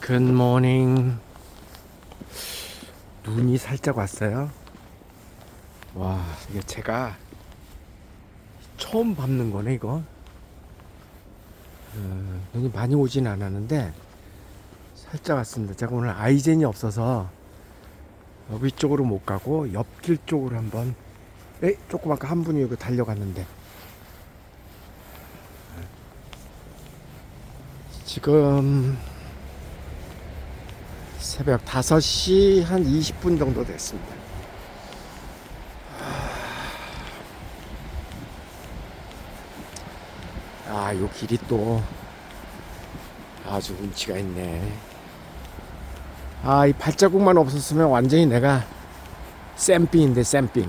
굿모닝. 눈이 살짝 왔어요. 와, 이게 제가 처음 밟는 거네 이거. 눈이 많이 오진 않았는데 살짝 왔습니다. 제가 오늘 아이젠이 없어서 위쪽으로 못 가고 옆길 쪽으로 한번 조그맣게 한 분이 여기 달려갔는데 지금 새벽 5시 한 20분 정도 됐습니다. 요 길이 또 아주 운치가 있네. 이 발자국만 없었으면 완전히 내가 쌤삥인데 쌤삥.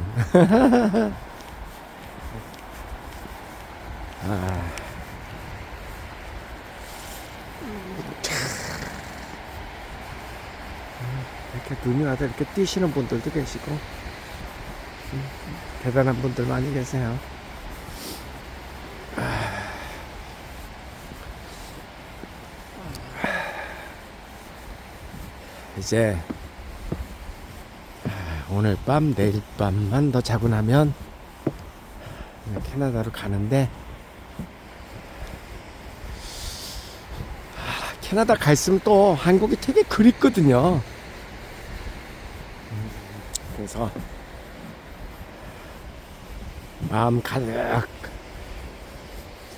이렇게 눈이 와도 이렇게 뛰시는 분들도 계시고 대단한 분들 많이 계세요. 이제 오늘 밤 내일 밤만 더 자고 나면 캐나다로 가는데 캐나다 가 있으면 또 한국이 되게 그립거든요. 그래서 마음 가득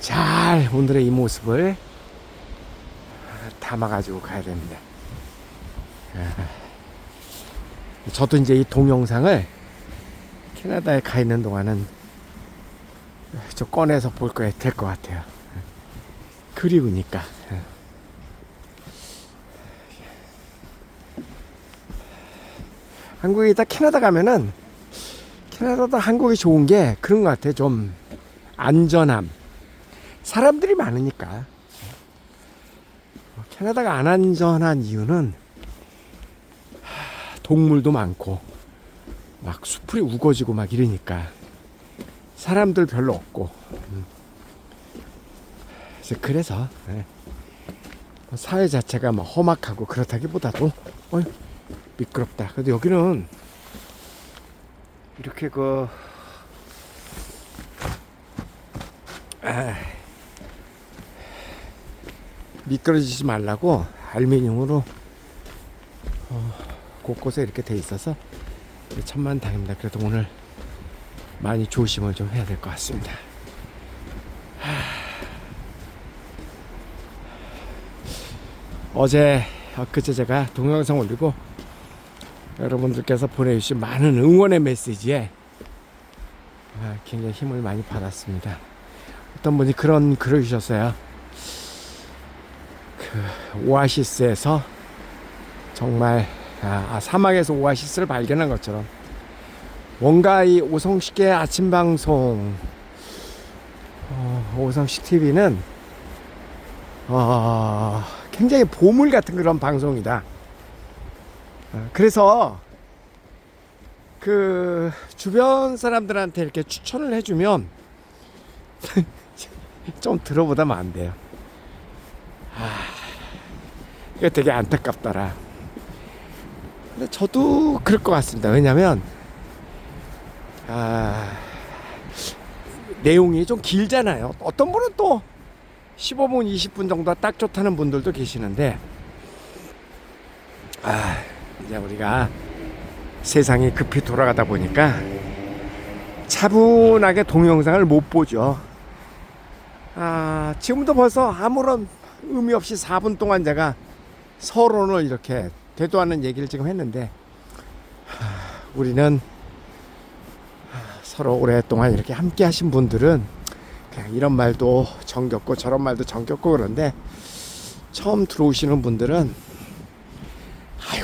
잘 오늘의 이 모습을 담아가지고 가야 됩니다. 저도 이제 이 동영상을 캐나다에 가 있는 동안은 좀 꺼내서 볼 거야 될 것 같아요. 그리우니까. 한국에다 캐나다 가면은 캐나다도 한국이 좋은 게 그런 것 같아. 좀 안전함. 사람들이 많으니까. 캐나다가 안 안전한 이유는 동물도 많고 막 수풀이 우거지고 막 이러니까 사람들 별로 없고 그래서 사회 자체가 뭐 험악하고 그렇다기보다도 미끄럽다. 그래도 여기는 이렇게 미끄러지지 말라고 알루미늄으로 곳곳에 이렇게 돼 있어서 천만다행입니다. 그래도 오늘 많이 조심을 좀 해야 될 것 같습니다. 어제 엊그제 제가 동영상 올리고 여러분들께서 보내주신 많은 응원의 메시지에 굉장히 힘을 많이 받았습니다. 어떤 분이 그런 글을 주셨어요. 오아시스에서 정말 사막에서 오아시스를 발견한 것처럼 뭔가 이 오성식의 아침 방송 오성식 TV는 굉장히 보물 같은 그런 방송이다. 그래서 그 주변 사람들한테 이렇게 추천을 해주면 좀 들어보다면 안 돼요. 이거 되게 안타깝더라. 근데 저도 그럴 것 같습니다. 왜냐면 내용이 좀 길잖아요. 어떤 분은 또 15분 20분 정도 딱 좋다는 분들도 계시는데 이제 우리가 세상이 급히 돌아가다 보니까 차분하게 동영상을 못 보죠. 지금도 벌써 아무런 의미 없이 4분 동안 제가 서론을 이렇게 되도 않는 얘기를 지금 했는데 우리는 서로 오랫동안 이렇게 함께 하신 분들은 그냥 이런 말도 정겹고 저런 말도 정겹고 그런데 처음 들어오시는 분들은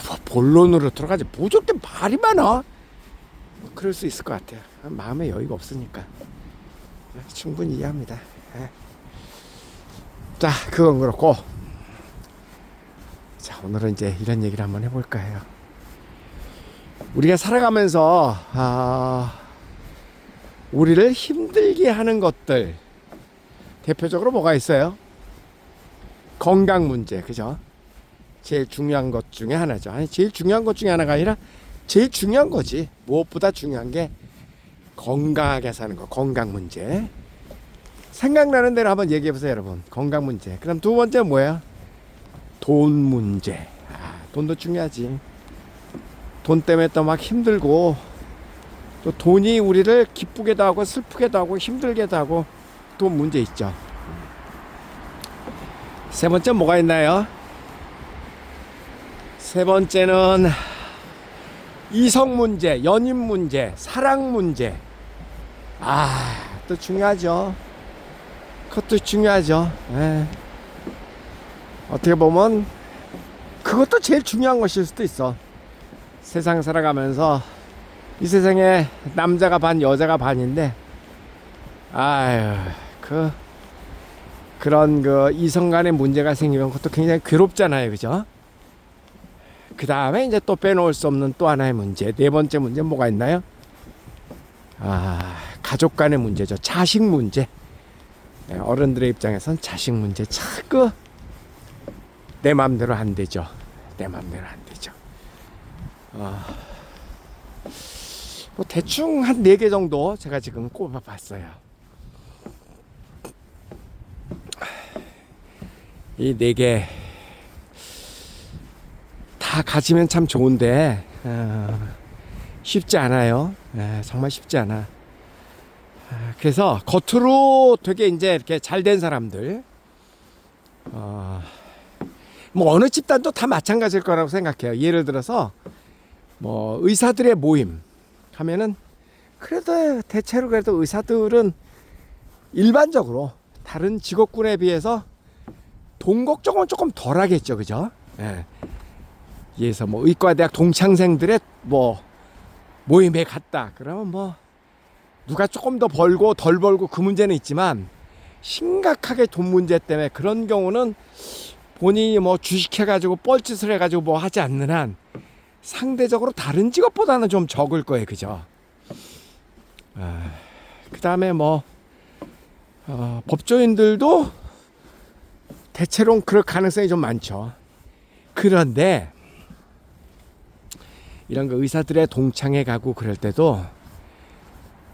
뭐 본론으로 들어가지 뭐 저렇게 말이 많아? 그럴 수 있을 것 같아요. 마음에 여유가 없으니까 충분히 이해합니다. 자, 그건 그렇고 자, 오늘은 이제 이런 얘기를 한번 해볼까 해요. 우리가 살아가면서 우리를 힘들게 하는 것들 대표적으로 뭐가 있어요? 건강 문제, 그죠? 제일 중요한 것 중에 하나죠. 아니, 제일 중요한 것 중에 하나가 아니라 제일 중요한 거지. 무엇보다 중요한 게 건강하게 사는 거, 건강 문제. 생각나는 대로 한번 얘기해 보세요, 여러분. 건강 문제. 그다음 두 번째 뭐예요? 돈 문제. 돈도 중요하지. 돈 때문에 또 막 힘들고, 또 돈이 우리를 기쁘게도 하고 슬프게도 하고 힘들게도 하고, 돈 문제 있죠. 세 번째 뭐가 있나요? 세 번째는 이성 문제, 연인 문제, 사랑 문제. 또 중요하죠. 그것도 중요하죠. 어떻게 보면 그것도 제일 중요한 것일 수도 있어. 세상 살아가면서 이 세상에 남자가 반 여자가 반인데 그런 이성 간의 문제가 생기면 그것도 굉장히 괴롭잖아요. 그죠? 그 다음에 이제 또 빼놓을 수 없는 또 하나의 문제. 네 번째 문제 뭐가 있나요? 가족 간의 문제죠. 자식 문제. 어른들의 입장에선 자식 문제 자꾸 내 맘대로 안 되죠. 내 맘대로 안 되죠. 뭐 대충 한 4개 정도 제가 지금 꼽아봤어요. 이 4개 다 가지면 참 좋은데 쉽지 않아요. 정말 쉽지 않아. 그래서 겉으로 되게 이제 이렇게 잘된 사람들, 뭐 어느 집단도 다 마찬가지일 거라고 생각해요. 예를 들어서 뭐 의사들의 모임 하면은 그래도 대체로 그래도 의사들은 일반적으로 다른 직업군에 비해서 돈 걱정은 조금 덜 하겠죠. 그죠? 예에서 뭐 의과대학 동창생들의 뭐 모임에 갔다 그러면 뭐 누가 조금 더 벌고 덜 벌고 그 문제는 있지만 심각하게 돈 문제 때문에 그런 경우는 본인이 뭐 주식해가지고 뻘짓을 해가지고 뭐 하지 않는 한 상대적으로 다른 직업보다는 좀 적을 거예요. 그죠? 그 다음에 뭐 법조인들도 대체로 그럴 가능성이 좀 많죠. 그런데 이런 거 의사들의 동창회 가고 그럴 때도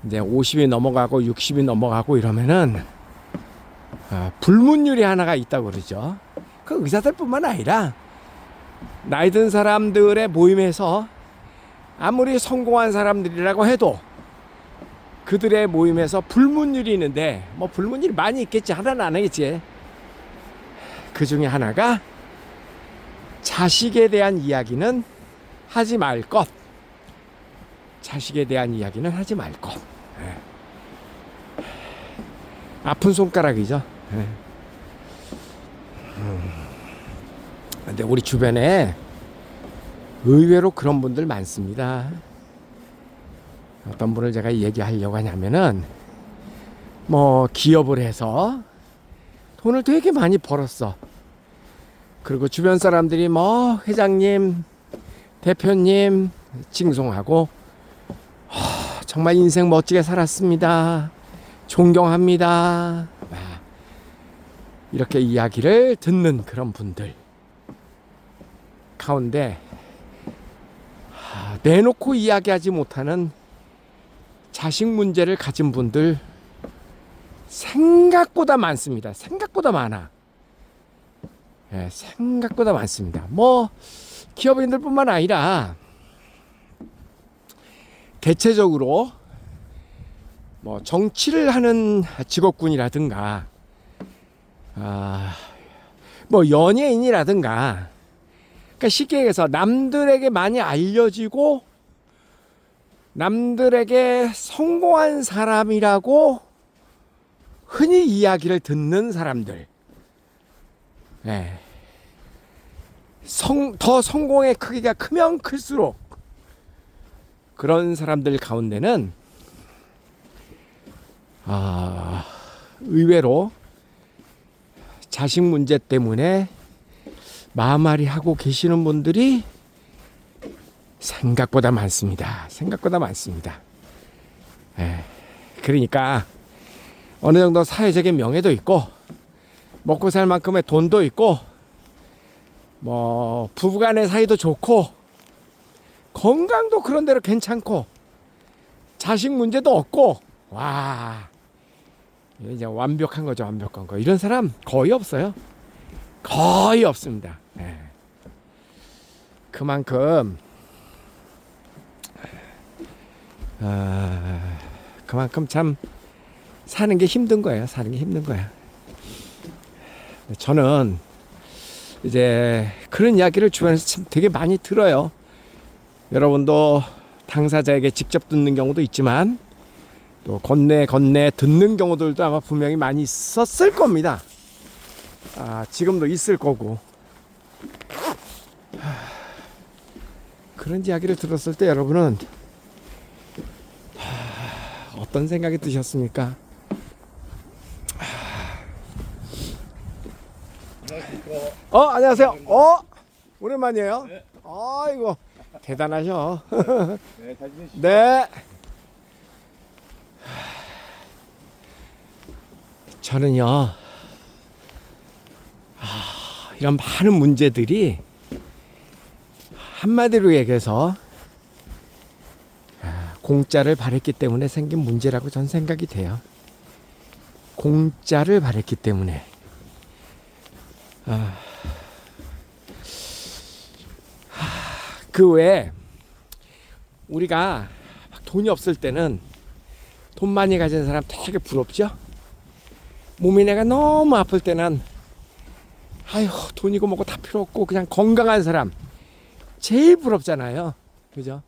이제 50이 넘어가고 60이 넘어가고 이러면은 불문율이 하나가 있다고 그러죠. 그 의사들뿐만 아니라 나이 든 사람들의 모임에서 아무리 성공한 사람들이라고 해도 그들의 모임에서 불문율이 있는데 뭐 불문율이 많이 있겠지. 하나는 안 하겠지. 그 중에 하나가 자식에 대한 이야기는 하지 말 것. 자식에 대한 이야기는 하지 말 것. 아픈 손가락이죠. 근데 우리 주변에 의외로 그런 분들 많습니다. 어떤 분을 제가 얘기하려고 하냐면은 뭐 기업을 해서 돈을 되게 많이 벌었어. 그리고 주변 사람들이 뭐 회장님, 대표님 칭송하고 정말 인생 멋지게 살았습니다. 존경합니다. 이렇게 이야기를 듣는 그런 분들 가운데 내놓고 이야기하지 못하는 자식 문제를 가진 분들 생각보다 많습니다. 생각보다 많아. 생각보다 많습니다. 뭐 기업인들뿐만 아니라 대체적으로 뭐 정치를 하는 직업군이라든가 뭐 연예인이라든가, 그러니까 쉽게 얘기해서 남들에게 많이 알려지고 남들에게 성공한 사람이라고 흔히 이야기를 듣는 사람들, 더 성공의 크기가 크면 클수록 그런 사람들 가운데는 의외로 자식 문제 때문에 마음앓이 하고 계시는 분들이 생각보다 많습니다. 생각보다 많습니다. 그러니까 어느 정도 사회적인 명예도 있고 먹고 살 만큼의 돈도 있고 뭐 부부간의 사이도 좋고 건강도 그런대로 괜찮고 자식 문제도 없고 와 이제 완벽한 거죠. 완벽한 거. 이런 사람 거의 없어요. 거의 없습니다. 네. 그만큼 참 사는 게 힘든 거예요. 사는 게 힘든 거야. 저는 이제 그런 이야기를 주변에서 참 되게 많이 들어요. 여러분도 당사자에게 직접 듣는 경우도 있지만 또 건네 듣는 경우들도 아마 분명히 많이 있었을 겁니다. 지금도 있을 거고. 그런 이야기를 들었을 때 여러분은 어떤 생각이 드셨습니까? 안녕하세요. 오랜만이에요. 네. 아이고 대단하셔. 네, 잘 지내시죠? 네. 저는요, 이런 많은 문제들이 한마디로 얘기해서 공짜를 바랬기 때문에 생긴 문제라고 전 생각이 돼요. 공짜를 바랬기 때문에. 그 외에 우리가 돈이 없을 때는 돈 많이 가진 사람 되게 부럽죠? 몸이 내가 너무 아플 때는 아휴 돈이고 뭐고 다 필요 없고 그냥 건강한 사람 제일 부럽잖아요. 그죠?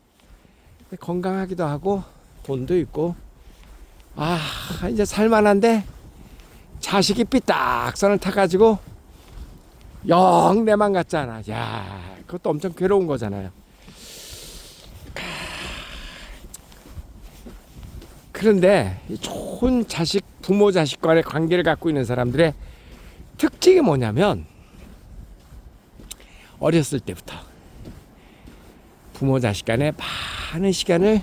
건강하기도 하고 돈도 있고 이제 살만한데 자식이 삐딱선을 타가지고 영 내만 같잖아. 야 그것도 엄청 괴로운 거잖아요. 그런데 좋은 부모 자식 간의 관계를 갖고 있는 사람들의 특징이 뭐냐면 어렸을 때부터 부모 자식 간에 많은 시간을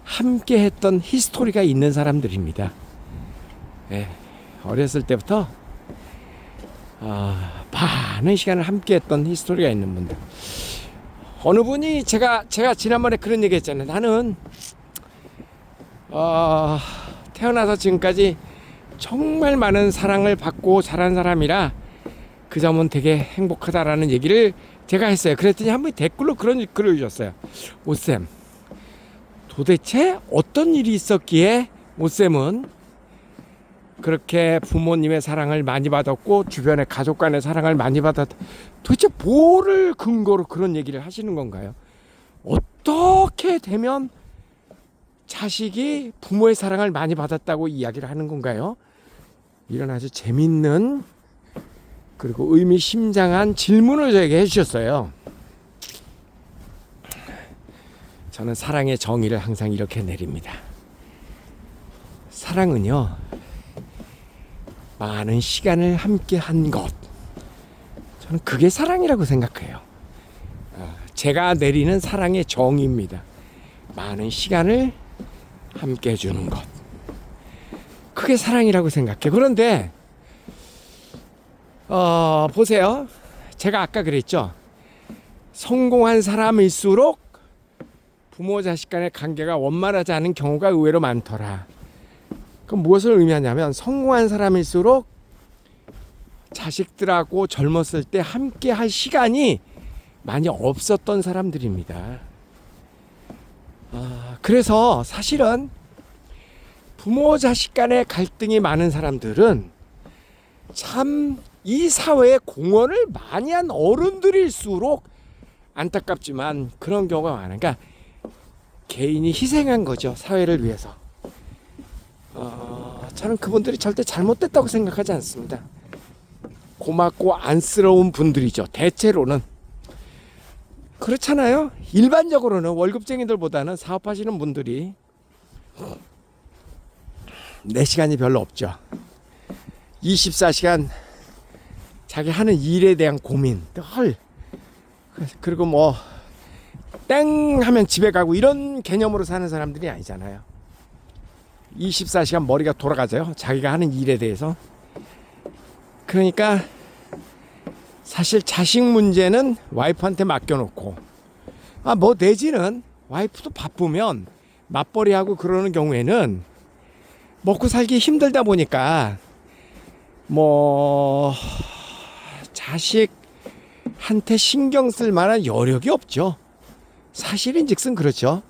함께 했던 히스토리가 있는 사람들입니다. 네, 어렸을 때부터 많은 시간을 함께 했던 히스토리가 있는 분들. 어느 분이 제가 지난번에 그런 얘기 했잖아요. 나는 태어나서 지금까지 정말 많은 사랑을 받고 자란 사람이라 그 점은 되게 행복하다라는 얘기를 제가 했어요. 그랬더니 한 분이 댓글로 그런 글을 주셨어요. 오쌤, 도대체 어떤 일이 있었기에 오쌤은 그렇게 부모님의 사랑을 많이 받았고 주변의 가족 간의 사랑을 많이 받았다. 도대체 뭐를 근거로 그런 얘기를 하시는 건가요? 어떻게 되면 자식이 부모의 사랑을 많이 받았다고 이야기를 하는 건가요? 이런 아주 재밌는 그리고 의미심장한 질문을 저에게 해주셨어요. 저는 사랑의 정의를 항상 이렇게 내립니다. 사랑은요, 많은 시간을 함께 한 것. 저는 그게 사랑이라고 생각해요. 제가 내리는 사랑의 정의입니다. 많은 시간을 함께 해주는 것. 그게 사랑이라고 생각해. 그런데 보세요. 제가 아까 그랬죠. 성공한 사람일수록 부모 자식 간의 관계가 원만하지 않은 경우가 의외로 많더라. 그럼 무엇을 의미하냐면 성공한 사람일수록 자식들하고 젊었을 때 함께 할 시간이 많이 없었던 사람들입니다. 그래서 사실은 부모 자식 간의 갈등이 많은 사람들은 참 이 사회에 공헌을 많이 한 어른들일수록 안타깝지만 그런 경우가 많아요. 그러니까 개인이 희생한 거죠. 사회를 위해서. 저는 그분들이 절대 잘못됐다고 생각하지 않습니다. 고맙고 안쓰러운 분들이죠. 대체로는. 그렇잖아요. 일반적으로는 월급쟁이들보다는 사업하시는 분들이 내 시간이 별로 없죠. 24시간 자기 하는 일에 대한 고민 그리고 뭐 땡 하면 집에 가고 이런 개념으로 사는 사람들이 아니잖아요. 24시간 머리가 돌아가죠. 자기가 하는 일에 대해서. 그러니까 사실 자식 문제는 와이프한테 맡겨놓고 뭐 내지는 와이프도 바쁘면 맞벌이하고 그러는 경우에는 먹고 살기 힘들다 보니까 뭐 자식한테 신경 쓸 만한 여력이 없죠. 사실인즉슨 그렇죠.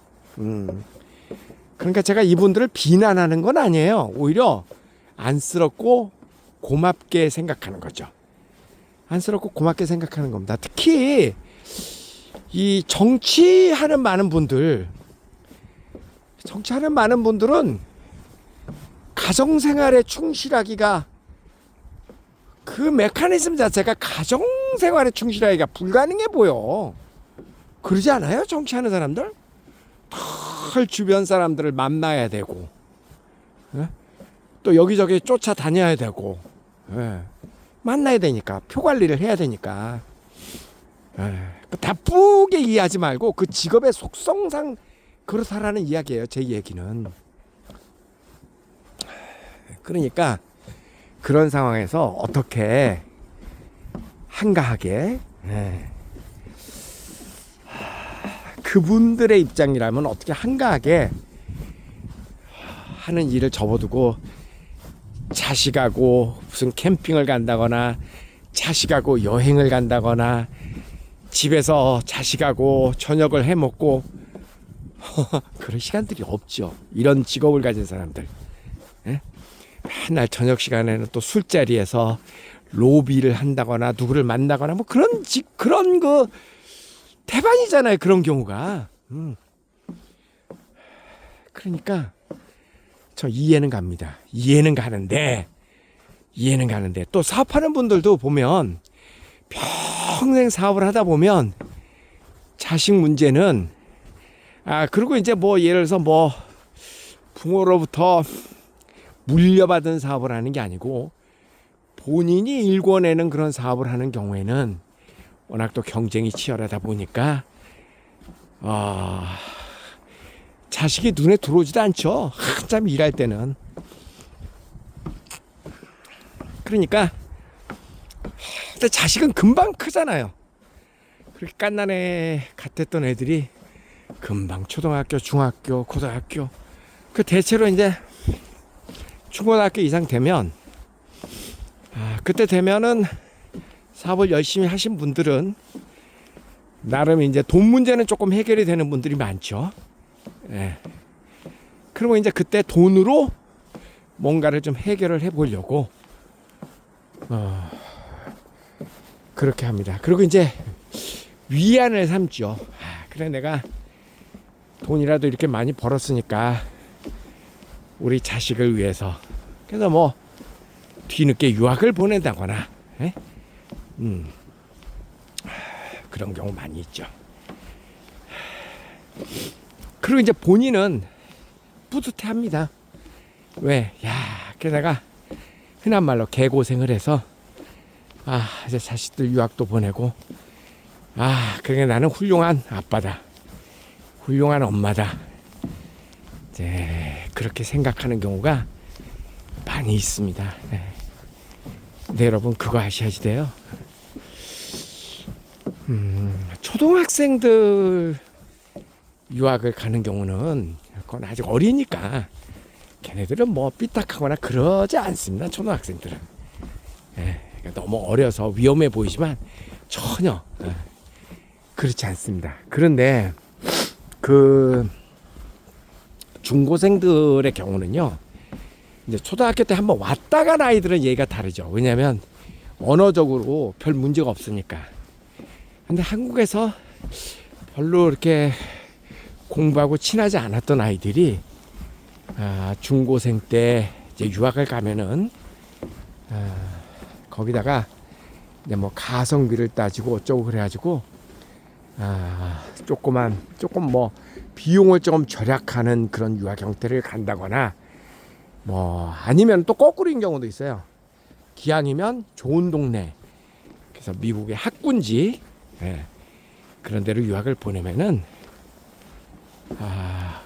그러니까 제가 이분들을 비난하는 건 아니에요. 오히려 안쓰럽고 고맙게 생각하는 거죠. 안쓰럽고 고맙게 생각하는 겁니다. 특히 이 정치하는 많은 분들은 가정생활에 충실하기가 그 메커니즘 자체가 가정생활에 충실하기가 불가능해 보여. 그러지 않아요? 정치하는 사람들? 털 주변 사람들을 만나야 되고, 또 여기저기 쫓아다녀야 되고, 만나야 되니까, 표 관리를 해야 되니까. 나쁘게 이해하지 말고 그 직업의 속성상 그렇다라는 이야기예요. 제 얘기는. 그러니까 그런 상황에서 어떻게 한가하게 그분들의 입장이라면 어떻게 한가하게 하는 일을 접어두고 자식하고 무슨 캠핑을 간다거나 자식하고 여행을 간다거나 집에서 자식하고 저녁을 해먹고 그런 시간들이 없죠. 이런 직업을 가진 사람들. 맨날 저녁 시간에는 또 술자리에서 로비를 한다거나 누구를 만나거나 뭐 그런 그 태반이잖아요. 그런 경우가. 그러니까 저 이해는 갑니다. 이해는 가는데 또 사업하는 분들도 보면 평생 사업을 하다 보면 자식 문제는 그리고 이제 뭐 예를 들어서 뭐 부모로부터 물려받은 사업을 하는 게 아니고 본인이 일궈내는 그런 사업을 하는 경우에는 워낙 또 경쟁이 치열하다 보니까 자식이 눈에 들어오지도 않죠. 한참 일할 때는. 그러니까 근데 자식은 금방 크잖아요. 그렇게 갓난애 같았던 애들이 금방 초등학교, 중학교, 고등학교 그 대체로 이제 중고등학교 이상 되면 그때 되면은 사업을 열심히 하신 분들은 나름 이제 돈 문제는 조금 해결이 되는 분들이 많죠. 그리고 이제 그때 돈으로 뭔가를 좀 해결을 해보려고 그렇게 합니다. 그리고 이제 위안을 삼죠. 그래 내가 돈이라도 이렇게 많이 벌었으니까 우리 자식을 위해서 그래서 뭐 뒤늦게 유학을 보낸다거나 그런 경우 많이 있죠. 그리고 이제 본인은 뿌듯해합니다. 왜? 그래 내가 흔한 말로 개고생을 해서 이제 자식들 유학도 보내고 그게 나는 훌륭한 아빠다. 훌륭한 엄마다. 이제 그렇게 생각하는 경우가 많이 있습니다. 근데 여러분 그거 아셔야지 돼요. 초등학생들 유학을 가는 경우는 그건 아직 어리니까 걔네들은 뭐 삐딱하거나 그러지 않습니다. 초등학생들은. 그러니까 너무 어려서 위험해 보이지만 전혀 그렇지 않습니다. 그런데 그 중고생들의 경우는요. 이제 초등학교 때 한번 왔다 간 아이들은 얘기가 다르죠. 왜냐하면 언어적으로 별 문제가 없으니까. 근데 한국에서 별로 이렇게 공부하고 친하지 않았던 아이들이 중고생 때 이제 유학을 가면은 거기다가 이제 뭐 가성비를 따지고 어쩌고 그래가지고 조금 뭐 비용을 조금 절약하는 그런 유학 형태를 간다거나 뭐 아니면 또 거꾸로인 경우도 있어요. 기왕이면 좋은 동네 그래서 미국의 학군지 그런 데로 유학을 보내면은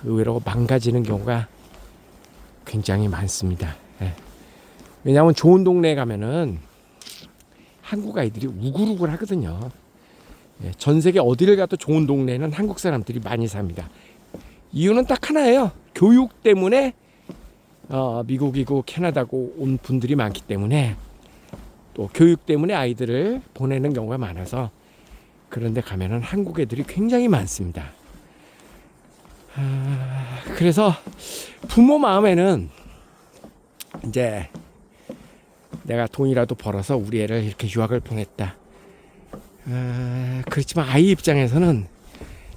의외로 망가지는 경우가 굉장히 많습니다. 왜냐하면 좋은 동네에 가면은 한국 아이들이 우글우글 하거든요. 예, 전 세계 어디를 가도 좋은 동네는 한국 사람들이 많이 삽니다. 이유는 딱 하나예요. 교육 때문에 미국이고 캐나다고 온 분들이 많기 때문에, 또 교육 때문에 아이들을 보내는 경우가 많아서 그런데 가면은 한국 애들이 굉장히 많습니다. 그래서 부모 마음에는 이제 내가 돈이라도 벌어서 우리 애를 이렇게 유학을 보냈다. 그렇지만 아이 입장에서는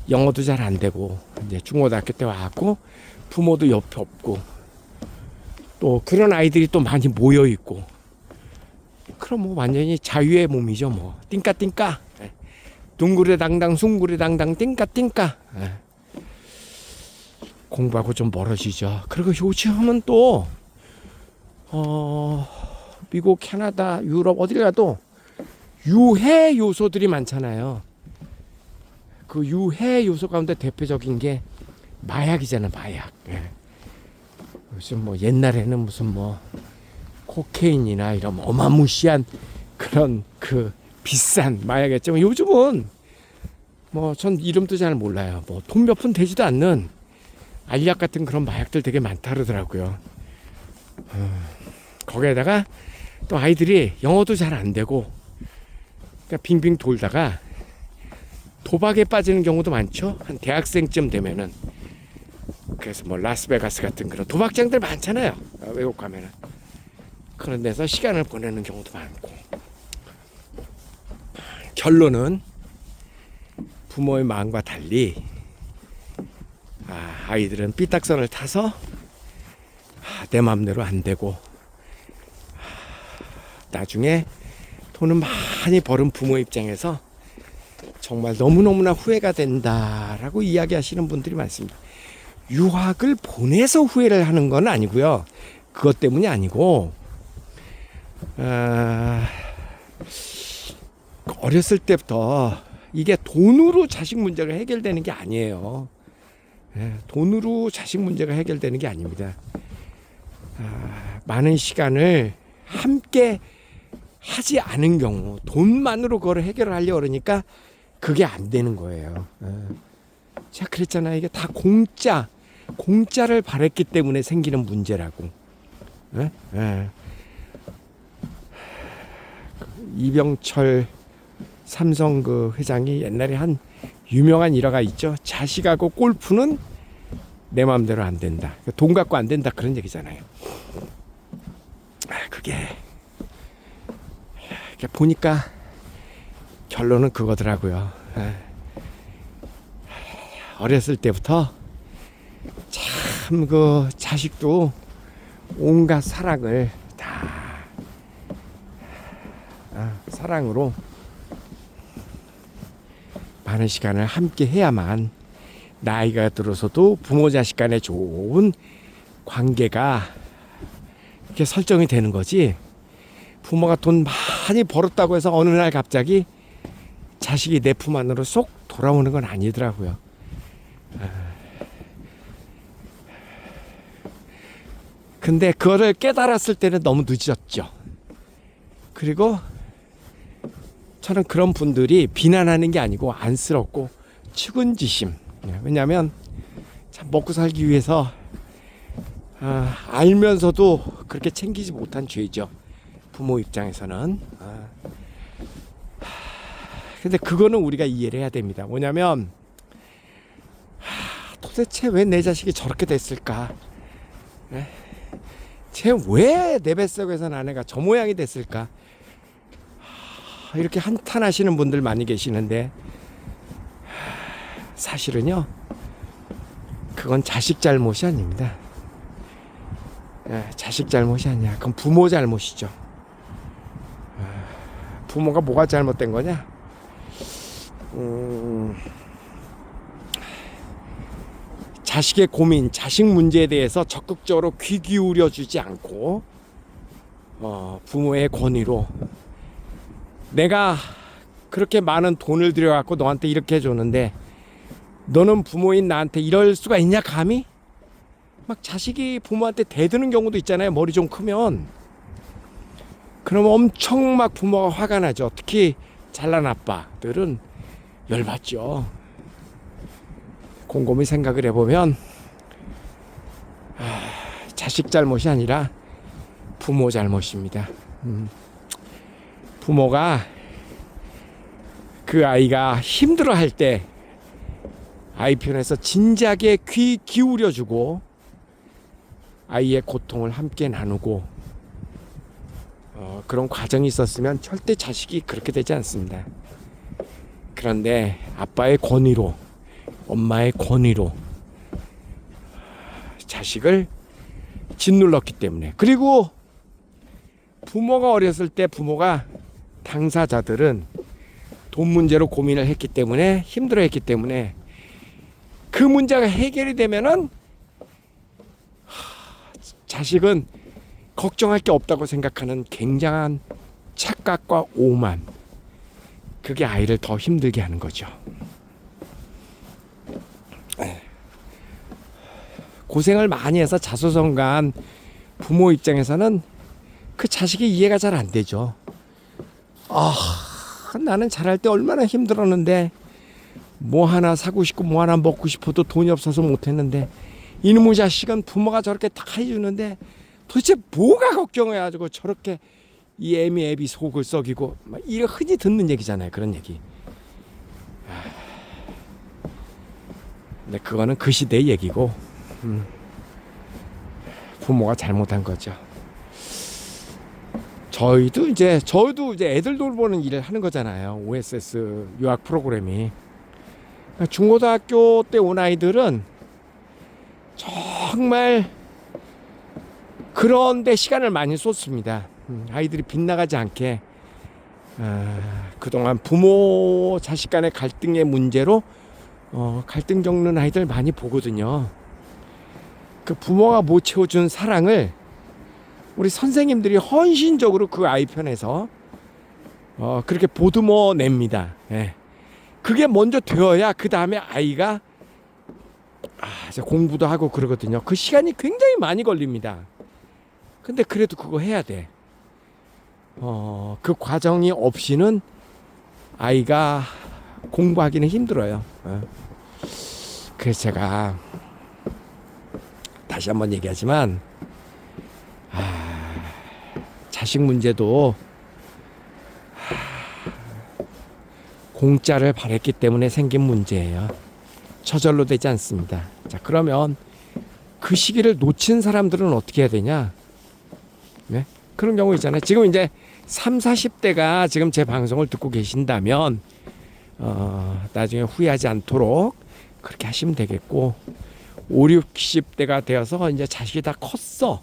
영어도 잘 안 되고 이제 중고등학교 때 와갖고 부모도 옆에 없고 또 그런 아이들이 또 많이 모여 있고, 그럼 뭐 완전히 자유의 몸이죠. 뭐 띵까띵까, 둥구리당당 숭구리당당 띵까띵까. 공부하고 좀 멀어지죠. 그리고 요즘은 또 미국, 캐나다, 유럽 어딜 가도 유해 요소들이 많잖아요. 그 유해 요소 가운데 대표적인 게 마약이잖아, 마약. 요즘 뭐 옛날에는 무슨 뭐 코케인이나 이런 어마무시한 그런 그 비싼 마약이었지만 요즘은 뭐 전 이름도 잘 몰라요. 뭐 돈 몇 푼 되지도 않는 알약 같은 그런 마약들 되게 많다 그러더라고요. 거기에다가 또 아이들이 영어도 잘 안 되고 그러니까 빙빙 돌다가 도박에 빠지는 경우도 많죠. 한 대학생쯤 되면은. 그래서 뭐 라스베가스 같은 그런 도박장들 많잖아요. 외국 가면은. 그런 데서 시간을 보내는 경우도 많고. 결론은 부모의 마음과 달리 아이들은 삐딱선을 타서 내 마음대로 안 되고 나중에 돈을 많이 벌은 부모 입장에서 정말 너무너무나 후회가 된다라고 이야기하시는 분들이 많습니다. 유학을 보내서 후회를 하는 건 아니고요. 그것 때문이 아니고 어렸을 때부터 이게 돈으로 자식 문제가 해결되는 게 아니에요. 돈으로 자식 문제가 해결되는 게 아닙니다. 많은 시간을 함께 하지 않은 경우 돈만으로 그걸 해결하려고 그러니까 그게 안 되는 거예요. 제가 그랬잖아요. 이게 다 공짜를 바랬기 때문에 생기는 문제라고. 이병철 삼성 그 회장이 옛날에 한 유명한 일화가 있죠. 자식하고 골프는 내 마음대로 안 된다. 돈 갖고 안 된다 그런 얘기잖아요. 그게 보니까 결론은 그거더라고요. 어렸을 때부터 참 그 자식도 온갖 사랑을 다 사랑으로 많은 시간을 함께 해야만 나이가 들어서도 부모 자식 간에 좋은 관계가 이렇게 설정이 되는 거지. 부모가 돈 많이 벌었다고 해서 어느 날 갑자기 자식이 내 품 안으로 쏙 돌아오는 건 아니더라고요. 근데 그거를 깨달았을 때는 너무 늦었죠. 그리고 저는 그런 분들이 비난하는 게 아니고 안쓰럽고 측은지심. 왜냐하면 참 먹고 살기 위해서 알면서도 그렇게 챙기지 못한 죄죠. 부모 입장에서는. 근데 그거는 우리가 이해를 해야 됩니다. 뭐냐면 도대체 왜 내 자식이 저렇게 됐을까? 쟤 왜 내 뱃속에서 난 애가 저 모양이 됐을까? 이렇게 한탄하시는 분들 많이 계시는데 사실은요 그건 자식 잘못이 아닙니다. 자식 잘못이 아니야. 그건 부모 잘못이죠. 부모가 뭐가 잘못된 거냐? 자식의 고민, 자식 문제에 대해서 적극적으로 귀 기울여 주지 않고 부모의 권위로 내가 그렇게 많은 돈을 들여갖고 너한테 이렇게 해줬는데 너는 부모인 나한테 이럴 수가 있냐 감히? 막 자식이 부모한테 대드는 경우도 있잖아요. 머리 좀 크면 그럼 엄청 막 부모가 화가 나죠. 특히 잘난 아빠들은 열받죠. 곰곰이 생각을 해보면 자식 잘못이 아니라 부모 잘못입니다. 부모가 그 아이가 힘들어할 때 아이 편에서 진지하게 귀 기울여주고 아이의 고통을 함께 나누고 그런 과정이 있었으면 절대 자식이 그렇게 되지 않습니다. 그런데 아빠의 권위로, 엄마의 권위로 자식을 짓눌렀기 때문에, 그리고 부모가 어렸을 때 부모가 당사자들은 돈 문제로 고민을 했기 때문에, 힘들어했기 때문에 그 문제가 해결이 되면은 자식은 걱정할 게 없다고 생각하는 굉장한 착각과 오만, 그게 아이를 더 힘들게 하는 거죠. 고생을 많이 해서 자수성가한 부모 입장에서는 그 자식이 이해가 잘 안 되죠. 나는 잘할 때 얼마나 힘들었는데, 뭐 하나 사고 싶고 뭐 하나 먹고 싶어도 돈이 없어서 못했는데, 이놈의 자식은 부모가 저렇게 다 해주는데 도대체 뭐가 걱정해가지고 저렇게 이 애미 애비 속을 썩이고, 막 이거 흔히 듣는 얘기잖아요. 그런 얘기. 근데 그거는 그 시대의 얘기고, 부모가 잘못한 거죠. 저도 이제 애들 돌보는 일을 하는 거잖아요. OSS 유학 프로그램이. 중고등학교 때 온 아이들은 정말 그런데 시간을 많이 쏟습니다. 아이들이 빗나가지 않게 그동안 부모 자식 간의 갈등의 문제로 갈등 겪는 아이들 많이 보거든요. 그 부모가 못 채워준 사랑을 우리 선생님들이 헌신적으로 그 아이 편에서 그렇게 보듬어 냅니다. 예. 그게 먼저 되어야 그 다음에 아이가 이제 공부도 하고 그러거든요. 그 시간이 굉장히 많이 걸립니다. 근데 그래도 그거 해야 돼. 그 과정이 없이는 아이가 공부하기는 힘들어요. 그래서 제가 다시 한번 얘기하지만, 자식 문제도 공짜를 바랬기 때문에 생긴 문제예요. 저절로 되지 않습니다. 자, 그러면 그 시기를 놓친 사람들은 어떻게 해야 되냐? 네? 그런 경우 있잖아요. 지금 이제 3, 40대가 지금 제 방송을 듣고 계신다면 나중에 후회하지 않도록 그렇게 하시면 되겠고, 5, 60대가 되어서 이제 자식이 다 컸어.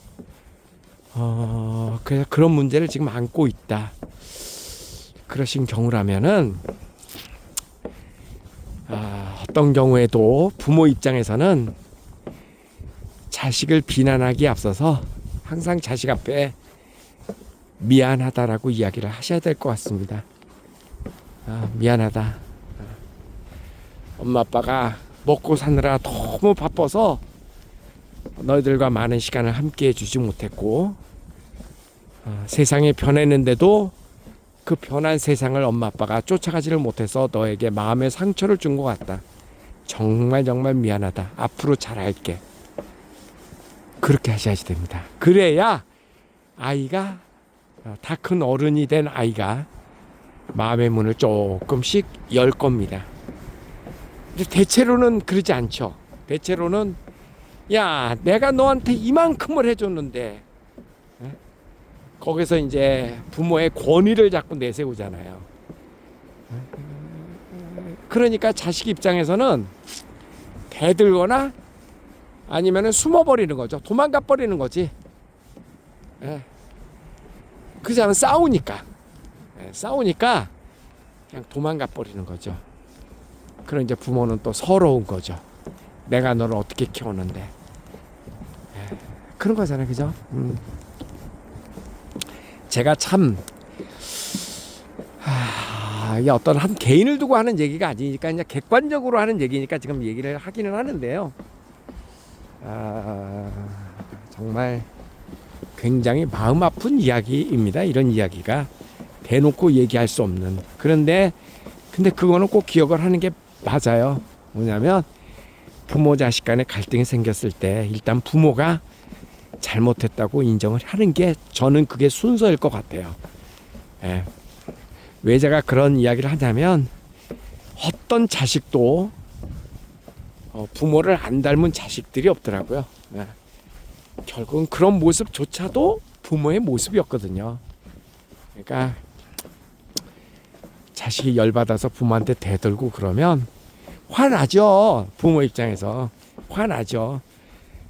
그래서 그런 문제를 지금 안고 있다. 그러신 경우라면은 어떤 경우에도 부모 입장에서는 자식을 비난하기에 앞서서 항상 자식 앞에 미안하다라고 이야기를 하셔야 될 것 같습니다. 미안하다. 엄마 아빠가 먹고 사느라 너무 바빠서 너희들과 많은 시간을 함께 해주지 못했고, 세상이 변했는데도 그 변한 세상을 엄마 아빠가 쫓아가지를 못해서 너에게 마음의 상처를 준 것 같다. 정말 정말 미안하다. 앞으로 잘할게. 그렇게 하셔야지 됩니다. 그래야 아이가 다 큰 어른이 된 아이가 마음의 문을 조금씩 열 겁니다. 근데 대체로는 그러지 않죠. 대체로는 야, 내가 너한테 이만큼을 해줬는데, 거기서 이제 부모의 권위를 자꾸 내세우잖아요. 그러니까 자식 입장에서는 대들거나 아니면 숨어버리는 거죠. 도망가 버리는 거지. 그냥 싸우니까 그냥 도망가 버리는 거죠. 그럼 이제 부모는 또 서러운 거죠. 내가 너를 어떻게 키웠는데. 그런 거잖아요. 그죠? 제가 참 이게 어떤 한 개인을 두고 하는 얘기가 아니니까 그냥 객관적으로 하는 얘기니까 지금 얘기를 하기는 하는데요. 정말 굉장히 마음 아픈 이야기입니다. 이런 이야기가 대놓고 얘기할 수 없는. 근데 그거는 꼭 기억을 하는 게 맞아요. 뭐냐면 부모 자식 간에 갈등이 생겼을 때 일단 부모가 잘못했다고 인정을 하는 게 저는 그게 순서일 것 같아요. 예. 왜 제가 그런 이야기를 하냐면 어떤 자식도 부모를 안 닮은 자식들이 없더라고요. 예. 결국은 그런 모습조차도 부모의 모습이었거든요. 그러니까 자식이 열받아서 부모한테 대들고 그러면 화나죠. 부모 입장에서 화나죠.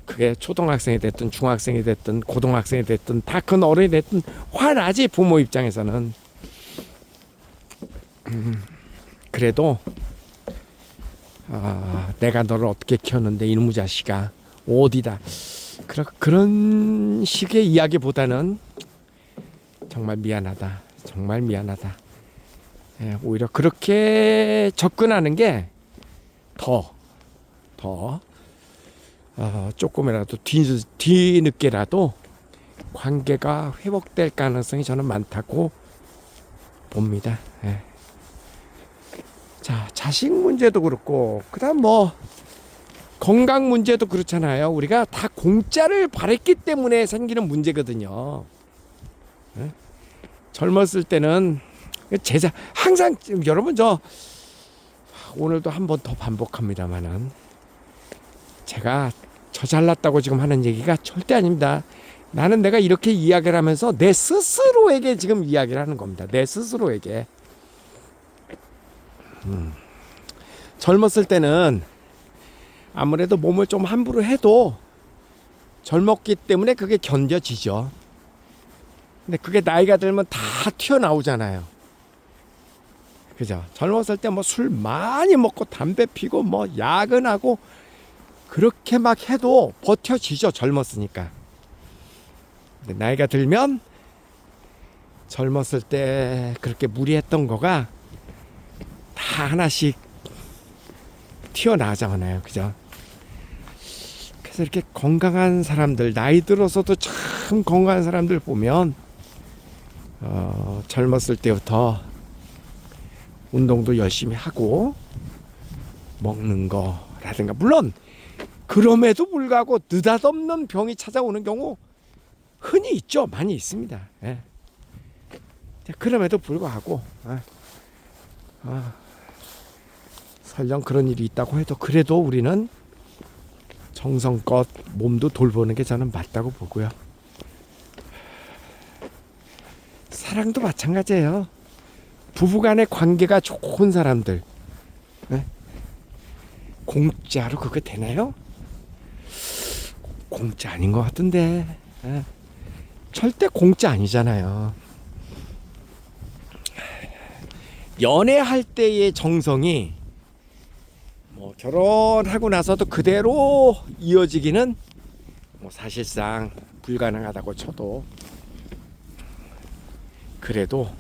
그게 초등학생이 됐든 중학생이 됐든 고등학생이 됐든 다 큰 어른이 됐든 화나지 부모 입장에서는. 그래도 내가 너를 어떻게 키웠는데 이놈의 자식아 어디다 그런 식의 이야기보다는 정말 미안하다, 정말 미안하다. 예, 오히려 그렇게 접근하는 게 더 조금이라도 뒤늦게라도 관계가 회복될 가능성이 저는 많다고 봅니다. 예. 자, 자식 문제도 그렇고 그다음 뭐 건강 문제도 그렇잖아요. 우리가 다 공짜를 바랬기 때문에 생기는 문제거든요. 예? 젊었을 때는 항상 여러분 저 오늘도 한 번 더 반복합니다만은 제가 저 잘났다고 지금 하는 얘기가 절대 아닙니다. 나는 내가 이렇게 이야기를 하면서 내 스스로에게 지금 이야기를 하는 겁니다. 내 스스로에게. 젊었을 때는 아무래도 몸을 좀 함부로 해도 젊었기 때문에 그게 견뎌지죠. 근데 그게 나이가 들면 다 튀어나오잖아요. 그죠? 젊었을 때 뭐 술 많이 먹고 담배 피고 뭐 야근하고 그렇게 막 해도 버텨지죠. 젊었으니까. 근데 나이가 들면 젊었을 때 그렇게 무리했던 거가 다 하나씩 튀어나오잖아요. 그죠? 그래서 이렇게 건강한 사람들, 나이 들어서도 참 건강한 사람들 보면 젊었을 때부터 운동도 열심히 하고 먹는 거라든가 물론 그럼에도 불구하고 느닷없는 병이 찾아오는 경우 흔히 있죠. 많이 있습니다. 예. 그럼에도 불구하고 설령 그런 일이 있다고 해도 그래도 우리는 정성껏 몸도 돌보는 게 저는 맞다고 보고요. 사랑도 마찬가지예요. 부부간의 관계가 좋은 사람들 공짜로 그거 되나요? 공짜 아닌 것 같은데 절대 공짜 아니잖아요. 연애할 때의 정성이 뭐 결혼하고 나서도 그대로 이어지기는 뭐 사실상 불가능하다고 쳐도 그래도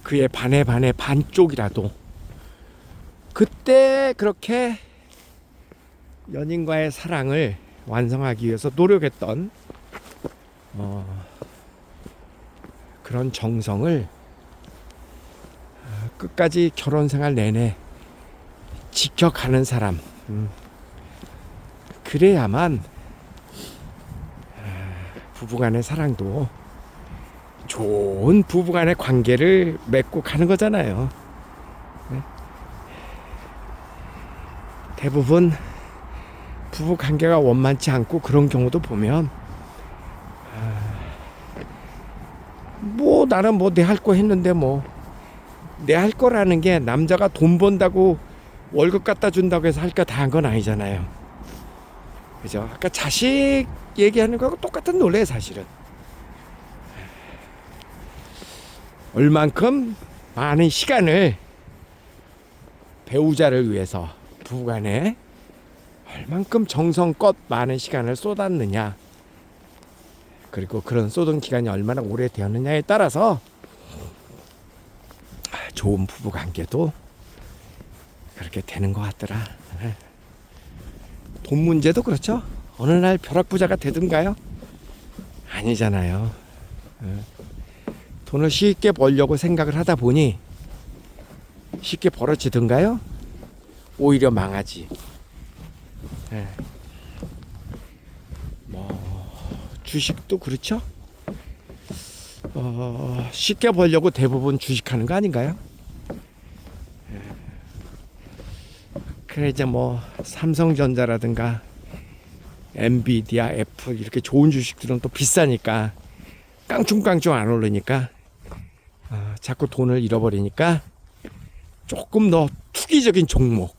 그의 반의 반쪽이라도 그때 그렇게 연인과의 사랑을 완성하기 위해서 노력했던 그런 정성을 끝까지 결혼 생활 내내 지켜가는 사람 그래야만 부부간의 사랑도 좋은 부부간의 관계를 맺고 가는 거잖아요. 대부분 부부 관계가 원만치 않고 그런 경우도 보면 뭐 나는 뭐 내 할 거 했는데 뭐 내 할 거라는 게 남자가 돈 번다고 월급 갖다 준다고 해서 할 거 다 한 건 아니잖아요. 그죠? 아까 자식 얘기하는 거하고 똑같은 논리예요, 사실은. 얼만큼 많은 시간을 배우자를 위해서 부부간에 얼만큼 정성껏 많은 시간을 쏟았느냐, 그리고 그런 쏟은 기간이 얼마나 오래 되었느냐에 따라서 좋은 부부관계도 그렇게 되는 것 같더라. 돈 문제도 그렇죠. 어느 날 벼락부자가 되든가요, 아니잖아요. 돈을 쉽게 벌려고 생각을 하다 보니 쉽게 벌어지던가요? 오히려 망하지. 예. 뭐 주식도 그렇죠. 쉽게 벌려고 대부분 주식하는 거 아닌가요? 예. 그래 이제 뭐 삼성전자라든가 엔비디아, 애플 이렇게 좋은 주식들은 또 비싸니까 깡충깡충 안 오르니까 자꾸 돈을 잃어버리니까 조금 더 투기적인 종목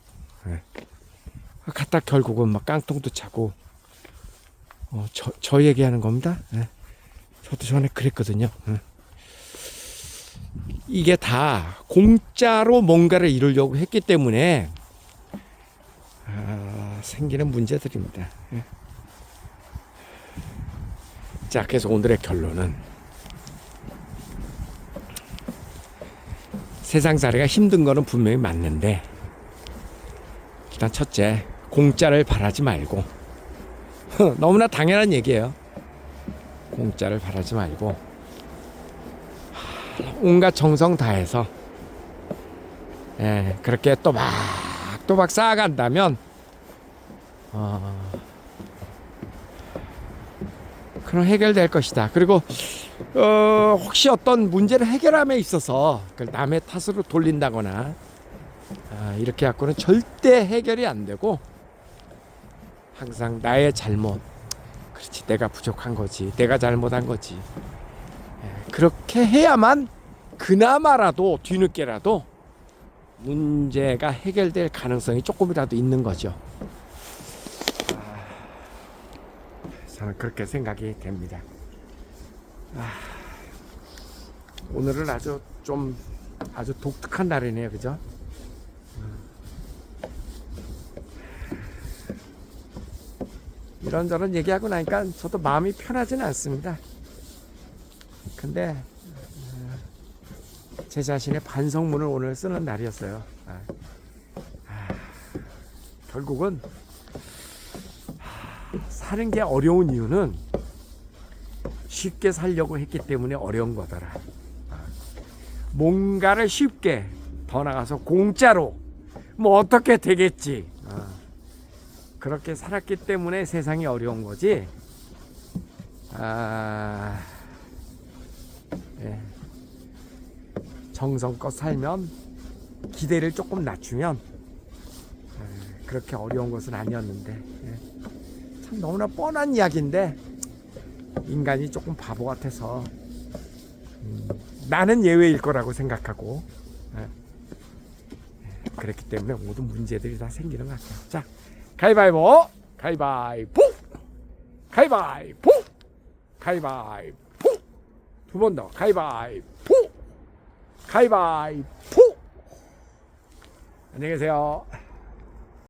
갖다 결국은 막 깡통도 차고 저 얘기하는 겁니다. 저도 전에 그랬거든요. 이게 다 공짜로 뭔가를 이루려고 했기 때문에 생기는 문제들입니다. 자, 그래서 오늘의 결론은 세상살이가 힘든 거는 분명히 맞는데 일단 첫째, 공짜를 바라지 말고 너무나 당연한 얘기예요. 공짜를 바라지 말고 온갖 정성 다해서 그렇게 또박또박 쌓아간다면 그럼 해결될 것이다. 그리고 혹시 어떤 문제를 해결함에 있어서 그걸 남의 탓으로 돌린다거나 이렇게 갖고는 절대 해결이 안 되고 항상 나의 잘못, 그렇지 내가 부족한 거지, 내가 잘못한 거지, 그렇게 해야만 그나마라도 뒤늦게라도 문제가 해결될 가능성이 조금이라도 있는 거죠. 저는 그렇게 생각이 됩니다. 오늘은 아주 독특한 날이네요, 그죠? 이런저런 얘기하고 나니까 저도 마음이 편하지는 않습니다. 근데 제 자신의 반성문을 오늘 쓰는 날이었어요. 결국은 사는 게 어려운 이유는 쉽게 살려고 했기 때문에 어려운 거더라. 뭔가를 쉽게 더 나가서 공짜로 뭐 어떻게 되겠지. 그렇게 살았기 때문에 세상이 어려운 거지. 정성껏 살면 기대를 조금 낮추면 그렇게 어려운 것은 아니었는데 참 너무나 뻔한 이야기인데 인간이 조금 바보 같아서 나는 예외일 거라고 생각하고 그렇기 때문에 모든 문제들이 다 생기는 것 같아요. 자, 가위바위보, 가위바위보, 가위바위보, 가위바위보, 두 번 더, 가위바위보, 가위바위보. 안녕히 계세요.